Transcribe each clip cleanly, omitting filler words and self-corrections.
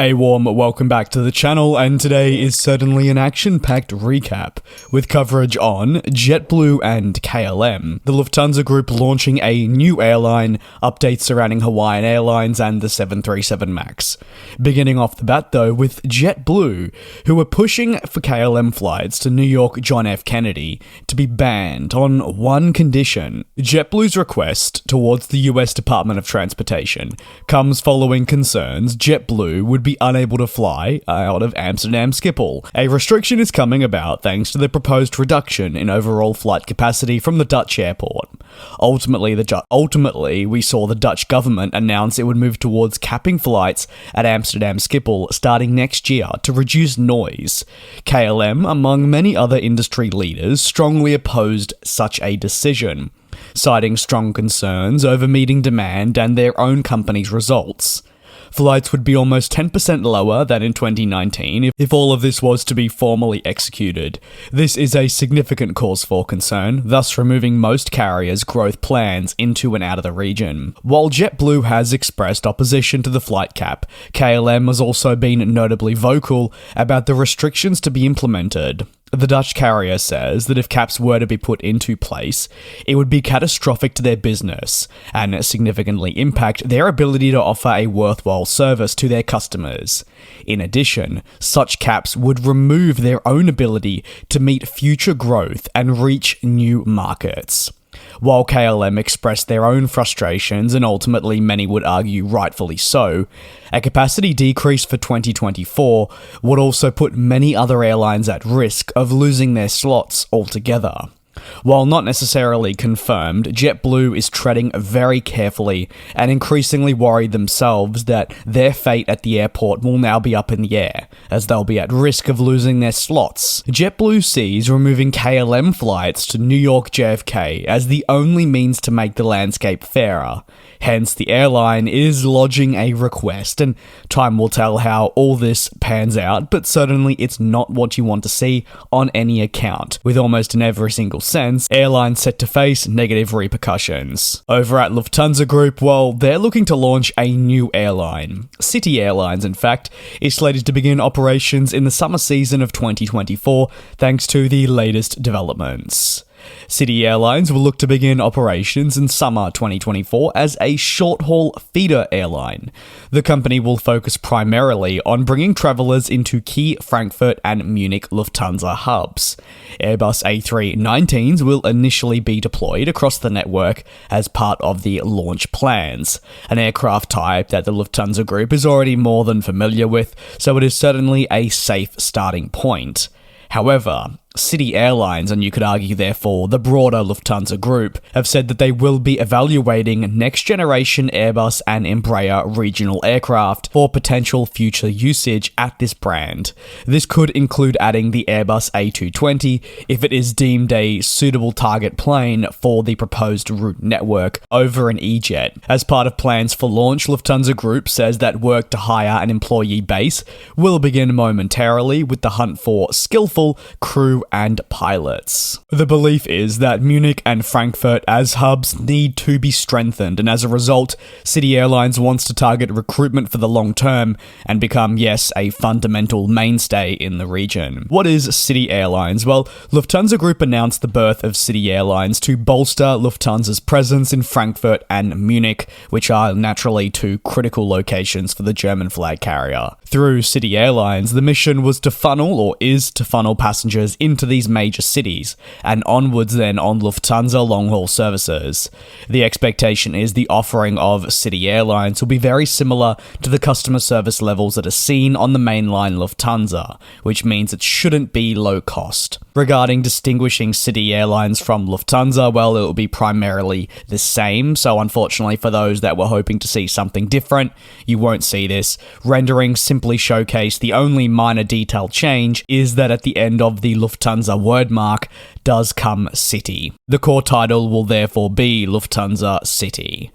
A warm welcome back to the channel, and today is certainly an action-packed recap, with coverage on JetBlue and KLM, the Lufthansa Group launching a new airline, updates surrounding Hawaiian Airlines and the 737 MAX. Beginning off the bat though with JetBlue, who are pushing for KLM flights to New York John F. Kennedy to be banned on one condition. JetBlue's request towards the US Department of Transportation comes following concerns JetBlue would be unable to fly out of Amsterdam Schiphol. A restriction is coming about thanks to the proposed reduction in overall flight capacity from the Dutch airport. Ultimately, we saw the Dutch government announce it would move towards capping flights at Amsterdam Schiphol starting next year to reduce noise. KLM, among many other industry leaders, strongly opposed such a decision, citing strong concerns over meeting demand and their own company's results. Flights would be almost 10% lower than in 2019 if all of this was to be formally executed. This is a significant cause for concern, thus removing most carriers' growth plans into and out of the region. While JetBlue has expressed opposition to the flight cap, KLM has also been notably vocal about the restrictions to be implemented. The Dutch carrier says that if caps were to be put into place, it would be catastrophic to their business and significantly impact their ability to offer a worthwhile service to their customers. In addition, such caps would remove their own ability to meet future growth and reach new markets. While KLM expressed their own frustrations, and ultimately many would argue rightfully so, a capacity decrease for 2024 would also put many other airlines at risk of losing their slots altogether. While not necessarily confirmed, JetBlue is treading very carefully and increasingly worried themselves that their fate at the airport will now be up in the air, as they'll be at risk of losing their slots. JetBlue sees removing KLM flights to New York JFK as the only means to make the landscape fairer. Hence, the airline is lodging a request, and time will tell how all this pans out, but certainly it's not what you want to see on any account, with almost in every single sense, airlines set to face negative repercussions. Over at Lufthansa Group, well, they're looking to launch a new airline. City Airlines, in fact, is slated to begin operations in the summer season of 2024, thanks to the latest developments. City Airlines will look to begin operations in summer 2024 as a short-haul feeder airline. The company will focus primarily on bringing travellers into key Frankfurt and Munich Lufthansa hubs. Airbus A319s will initially be deployed across the network as part of the launch plans, an aircraft type that the Lufthansa Group is already more than familiar with, so it is certainly a safe starting point. However, City Airlines, and you could argue therefore the broader Lufthansa Group, have said that they will be evaluating next-generation Airbus and Embraer regional aircraft for potential future usage at this brand. This could include adding the Airbus A320 if it is deemed a suitable target plane for the proposed route network over an E-jet. As part of plans for launch, Lufthansa Group says that work to hire an employee base will begin momentarily with the hunt for skillful crew and pilots. The belief is that Munich and Frankfurt as hubs need to be strengthened, and as a result, City Airlines wants to target recruitment for the long term and become, yes, a fundamental mainstay in the region. What is City Airlines? Well, Lufthansa Group announced the birth of City Airlines to bolster Lufthansa's presence in Frankfurt and Munich, which are naturally two critical locations for the German flag carrier. Through City Airlines, the mission was to funnel, or is to funnel, passengers into these major cities, and onwards then on Lufthansa long-haul services. The expectation is the offering of City Airlines will be very similar to the customer service levels that are seen on the mainline Lufthansa, which means it shouldn't be low cost. Regarding distinguishing City Airlines from Lufthansa, well, it will be primarily the same, so unfortunately for those that were hoping to see something different, you won't see this. Rendering simply showcase the only minor detail change is that at the end of the Lufthansa wordmark does come City. The core title will therefore be Lufthansa City.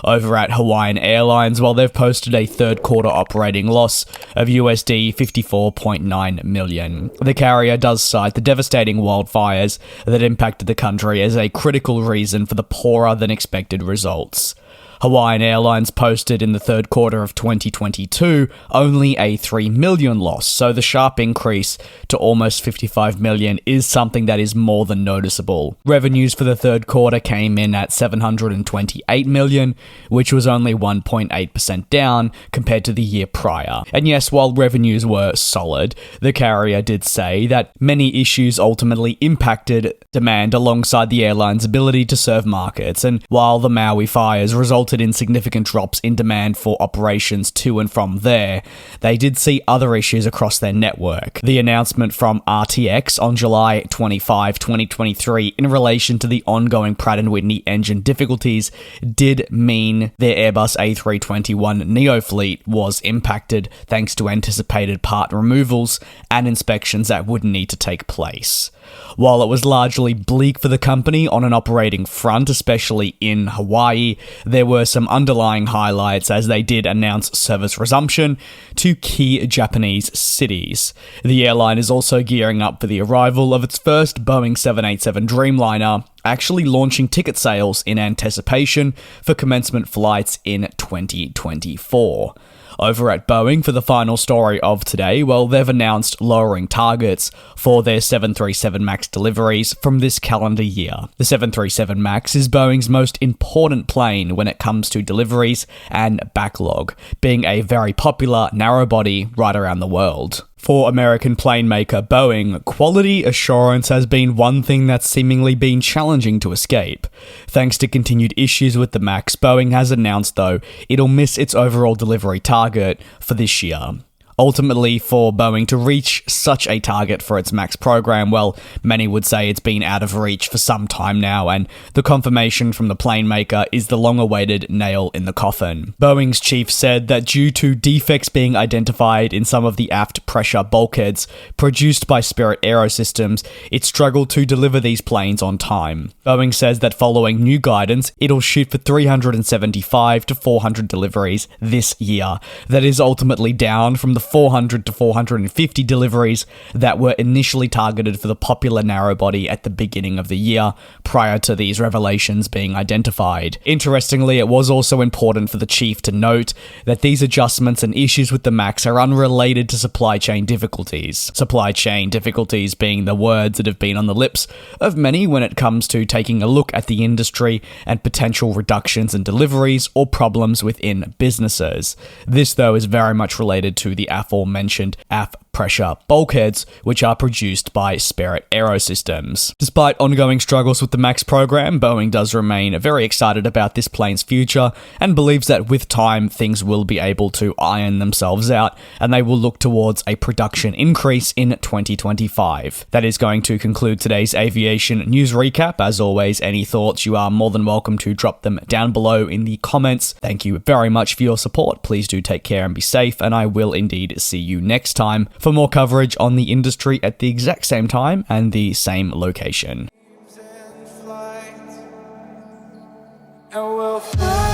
Over at Hawaiian Airlines, well, they've posted a third quarter operating loss of USD 54.9 million. The carrier does cite the devastating wildfires that impacted the country as a critical reason for the poorer than expected results. Hawaiian Airlines posted in the third quarter of 2022 only a $3 million loss, so the sharp increase to almost $55 million is something that is more than noticeable. Revenues for the third quarter came in at $728 million, which was only 1.8% down compared to the year prior. And yes, while revenues were solid, the carrier did say that many issues ultimately impacted demand alongside the airline's ability to serve markets, and while the Maui fires resulted in significant drops in demand for operations to and from there, they did see other issues across their network. The announcement from RTX on July 25, 2023 in relation to the ongoing Pratt & Whitney engine difficulties did mean their Airbus A321neo fleet was impacted thanks to anticipated part removals and inspections that would need to take place. While it was largely bleak for the company on an operating front, especially in Hawaii, there were some underlying highlights as they did announce service resumption to key Japanese cities. The airline is also gearing up for the arrival of its first Boeing 787 Dreamliner, actually launching ticket sales in anticipation for commencement flights in 2024. Over at Boeing, for the final story of today, well, they've announced lowering targets for their 737 MAX deliveries from this calendar year. The 737 MAX is Boeing's most important plane when it comes to deliveries and backlog, being a very popular narrow-body right around the world. For American plane maker Boeing, quality assurance has been one thing that's seemingly been challenging to escape. Thanks to continued issues with the MAX, Boeing has announced, though, it'll miss its overall delivery target for this year. Ultimately, for Boeing to reach such a target for its MAX program, well, many would say it's been out of reach for some time now, and the confirmation from the plane maker is the long-awaited nail in the coffin. Boeing's chief said that due to defects being identified in some of the aft pressure bulkheads produced by Spirit Aerosystems, it struggled to deliver these planes on time. Boeing says that following new guidance, it'll shoot for 375 to 400 deliveries this year. That is ultimately down from the 400 to 450 deliveries that were initially targeted for the popular narrowbody at the beginning of the year, prior to these revelations being identified. Interestingly, it was also important for the chief to note that these adjustments and issues with the MAX are unrelated to supply chain difficulties. Supply chain difficulties being the words that have been on the lips of many when it comes to taking a look at the industry and potential reductions in deliveries or problems within businesses. This, though, is very much related to the aforementioned aft pressure bulkheads, which are produced by Spirit Aerosystems. Despite ongoing struggles with the MAX program, Boeing does remain very excited about this plane's future and believes that with time, things will be able to iron themselves out and they will look towards a production increase in 2025. That is going to conclude today's aviation news recap. As always, any thoughts, you are more than welcome to drop them down below in the comments. Thank you very much for your support. Please do take care and be safe, and I will indeed see you next time for more coverage on the industry at the exact same time and the same location. And we'll fly.